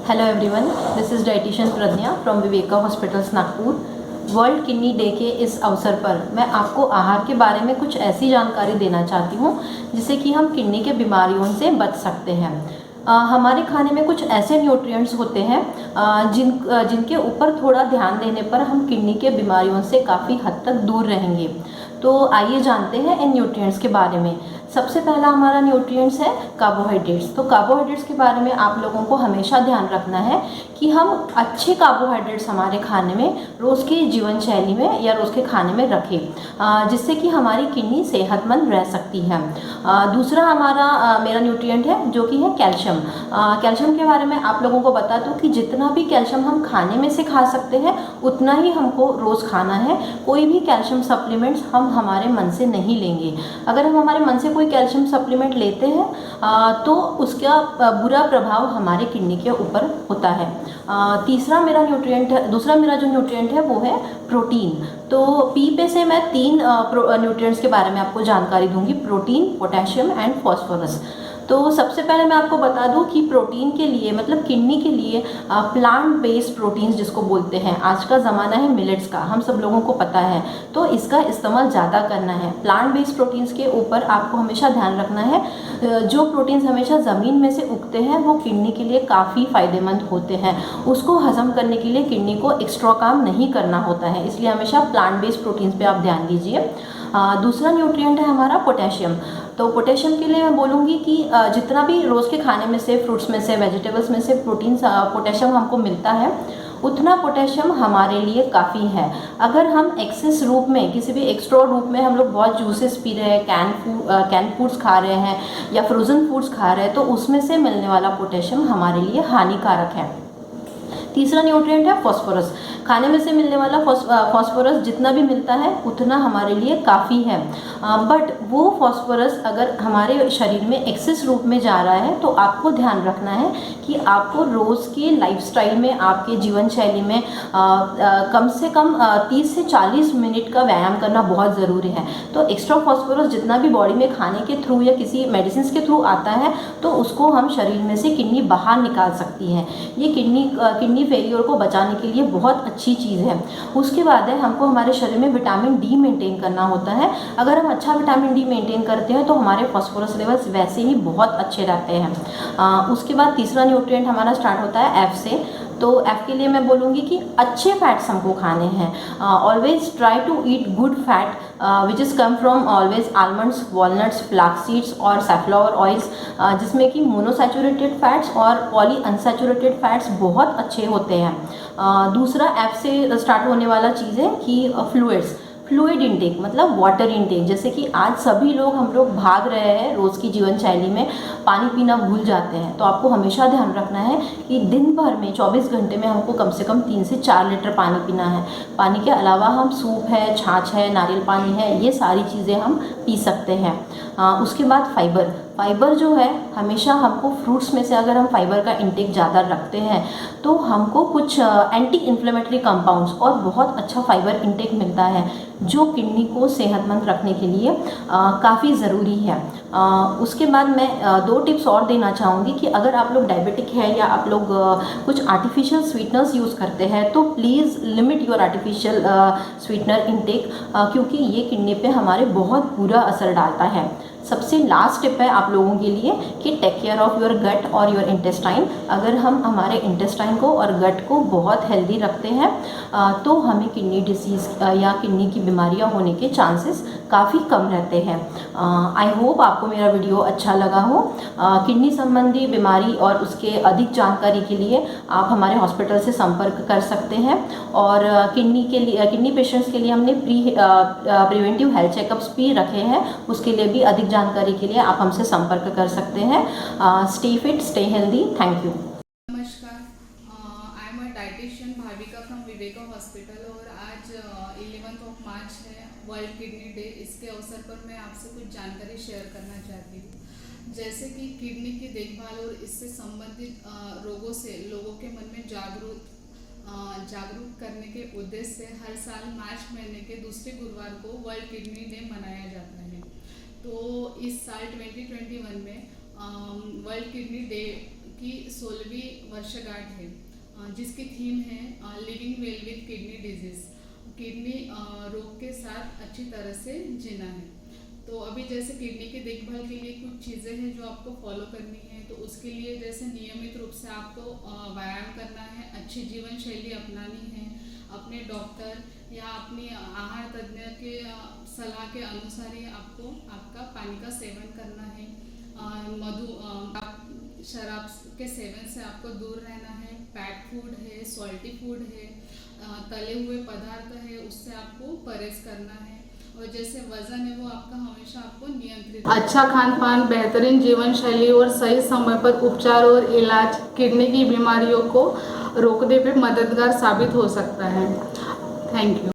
Hello everyone, this is dietitian Pragya from Viveka hospitals Nagpur. World kidney day के इस अवसर पर मैं आपको आहार के बारे में कुछ ऐसी जानकारी देना चाहती हूँ जिससे कि हम किडनी के बीमारियों से बच सकते हैं। हमारे खाने में कुछ ऐसे न्यूट्रिएंट्स होते हैं जिनके ऊपर थोड़ा ध्यान देने पर हम किडनी के बीमारियों से काफ़ी हद तक दूर रहेंगे। तो आइए जानते हैं इन न्यूट्रिएंट्स के बारे में। सबसे पहला हमारा न्यूट्रिएंट्स है कार्बोहाइड्रेट्स। तो कार्बोहाइड्रेट्स के बारे में आप लोगों को हमेशा ध्यान रखना है कि हम अच्छे कार्बोहाइड्रेट्स हमारे खाने में, रोज़ की जीवन शैली में या रोज़ के खाने में रखें, जिससे कि हमारी किडनी सेहतमंद रह सकती है। दूसरा मेरा न्यूट्रिएंट है जो कि है कैल्शियम। कैल्शियम के बारे में आप लोगों को बता दूं कि जितना भी कैल्शियम हम खाने में से खा सकते हैं उतना ही हमको रोज़ खाना है। कोई भी कैल्शियम सप्लीमेंट्स हम हमारे मन से नहीं लेंगे। अगर हम हमारे मन से कोई कैल्शियम सप्लीमेंट लेते हैं तो उसका बुरा प्रभाव हमारे किडनी के ऊपर होता है। दूसरा मेरा जो न्यूट्रिएंट है वो है प्रोटीन। तो पी पे से मैं 3 न्यूट्रिएंट्स के बारे में आपको जानकारी दूंगी: प्रोटीन, पोटेशियम एंड फॉस्फोरस। तो सबसे पहले मैं आपको बता दूं कि प्रोटीन के लिए, मतलब किडनी के लिए, प्लांट बेस्ड प्रोटीन्स जिसको बोलते हैं, आज का ज़माना है मिलेट्स का, हम सब लोगों को पता है, तो इसका इस्तेमाल ज़्यादा करना है। प्लांट बेस्ड प्रोटीन्स के ऊपर आपको हमेशा ध्यान रखना है। जो प्रोटीन्स हमेशा ज़मीन में से उगते हैं वो किडनी के लिए काफ़ी फ़ायदेमंद होते हैं। उसको हजम करने के लिए किडनी को एक्स्ट्रा काम नहीं करना होता है, इसलिए हमेशा प्लांट बेस्ड प्रोटीन्स पे आप ध्यान दीजिए। दूसरा न्यूट्रिएंट है हमारा पोटेशियम। तो पोटेशियम के लिए मैं बोलूँगी कि जितना भी रोज़ के खाने में से, फ्रूट्स में से, वेजिटेबल्स में से पोटेशियम हमको मिलता है, उतना पोटेशियम हमारे लिए काफ़ी है। अगर हम एक्सेस रूप में, किसी भी एक्स्ट्रा रूप में हम लोग बहुत जूसेस पी रहे हैं, कैन फूड्स खा रहे हैं या फ्रोज़न फूड्स खा रहे हैं, तो उसमें से मिलने वाला पोटेशियम हमारे लिए हानिकारक है। तीसरा न्यूट्रिएंट है फॉस्फोरस। खाने में से मिलने वाला फॉस्फोरस जितना भी मिलता है उतना हमारे लिए काफ़ी है, बट वो फॉस्फोरस अगर हमारे शरीर में एक्सेस रूप में जा रहा है तो आपको ध्यान रखना है कि आपको रोज़ के लाइफस्टाइल में, आपके जीवन शैली में कम से कम 30 से 40 मिनट का व्यायाम करना बहुत ज़रूरी है। तो एक्स्ट्रा फॉस्फोरस जितना भी बॉडी में खाने के थ्रू या किसी मेडिसिन के थ्रू आता है तो उसको हम शरीर में से किडनी बाहर निकाल सकती है। ये किडनी फेलियर को बचाने के लिए बहुत अच्छी चीज़ है। उसके बाद है, हमको हमारे शरीर में विटामिन डी मेंटेन करना होता है। अगर हम अच्छा विटामिन डी मेंटेन करते हैं तो हमारे फॉस्फोरस लेवल्स वैसे ही बहुत अच्छे रहते हैं। उसके बाद तीसरा न्यूट्रिएंट हमारा स्टार्ट होता है एफ से। तो एफ के लिए मैं बोलूँगी कि अच्छे फैट्स हमको खाने हैं। Always try to eat good fat which is come from always almonds, walnuts, flax seeds और सनफ्लावर ऑयल्स, जिसमें कि मोनोसैचुरेटेड फैट्स और पॉली अनसैचुरेटेड फैट्स बहुत अच्छे होते हैं। दूसरा एफ से स्टार्ट होने वाला चीज़ है कि फ्लूइड इंटेक, मतलब वाटर इंटेक। जैसे कि आज सभी लोग, हम लोग भाग रहे हैं रोज़ की जीवन शैली में, पानी पीना भूल जाते हैं। तो आपको हमेशा ध्यान रखना है कि दिन भर में 24 घंटे में हमको कम से कम 3 से 4 लीटर पानी पीना है। पानी के अलावा हम सूप है, छाछ है, नारियल पानी है, ये सारी चीज़ें हम पी सकते हैं। उसके बाद फाइबर जो है, हमेशा हमको फ्रूट्स में से अगर हम फाइबर का इंटेक ज़्यादा रखते हैं तो हमको कुछ एंटी इन्फ्लेमेटरी कंपाउंड्स और बहुत अच्छा फाइबर इंटेक मिलता है जो किडनी को सेहतमंद रखने के लिए काफ़ी ज़रूरी है। उसके बाद मैं 2 टिप्स और देना चाहूँगी कि अगर आप लोग डायबिटिक है या आप लोग कुछ आर्टिफिशियल स्वीटनर्स यूज़ करते हैं तो please limit your artificial sweetener intake, क्योंकि ये किडनी पे हमारे बहुत बुरा असर डालता है। सबसे लास्ट टिप है आप लोगों के लिए कि take care of your gut और योर इंटेस्टाइन। अगर हम हमारे इंटेस्टाइन को और गट को बहुत हेल्दी रखते हैं तो हमें किडनी डिसीज़ या किडनी की बीमारियां होने के चांसेस काफ़ी कम रहते हैं। आई होप आपको मेरा वीडियो अच्छा लगा हो। किडनी संबंधी बीमारी और उसके अधिक जानकारी के लिए आप हमारे हॉस्पिटल से संपर्क कर सकते हैं। और किडनी पेशेंट्स के लिए हमने प्रिवेंटिव हेल्थ चेकअप्स भी रखे हैं, उसके लिए भी अधिक जानकारी के लिए आप हमसे संपर्क कर सकते हैं। Stay fit, stay healthy. Thank you. नमस्कार, I am a dietitian Bhavika from Viveka hospital और आज 11 मार्च है वर्ल्ड किडनी डे। इसके अवसर पर मैं आपसे कुछ जानकारी शेयर करना चाहती हूँ। जैसे कि किडनी की देखभाल और इससे संबंधित रोगों से लोगों के मन में जागरूक करने के उद्देश्य से हर साल मार्च महीने के दूसरे गुरुवार को वर्ल्ड किडनी डे मनाया जाता है। तो इस साल 2021 में वर्ल्ड किडनी डे की 16वीं वर्षगांठ है, जिसकी थीम है living well with kidney disease, kidney रोग के साथ अच्छी तरह से जीना है। तो अभी जैसे किडनी की देखभाल के लिए कुछ चीज़ें हैं जो आपको फॉलो करनी है। तो उसके लिए जैसे नियमित रूप से आपको व्यायाम करना है, अच्छी जीवन शैली अपनानी है, अपने डॉक्टर या अपनी आहार तज्ञ के सलाह के अनुसार ही आपको आपका पानी का सेवन करना है। शराब के सेवन से आपको दूर रहना है। पैक फूड है, सॉल्टी फूड है, तले हुए पदार्थ है, उससे आपको परहेज करना है। और जैसे वजन है वो आपका हमेशा आपको नियंत्रित। अच्छा खान पान, बेहतरीन जीवन शैली और सही समय पर उपचार और इलाज किडनी की बीमारियों को रोकने में मददगार साबित हो सकता है। Thank you.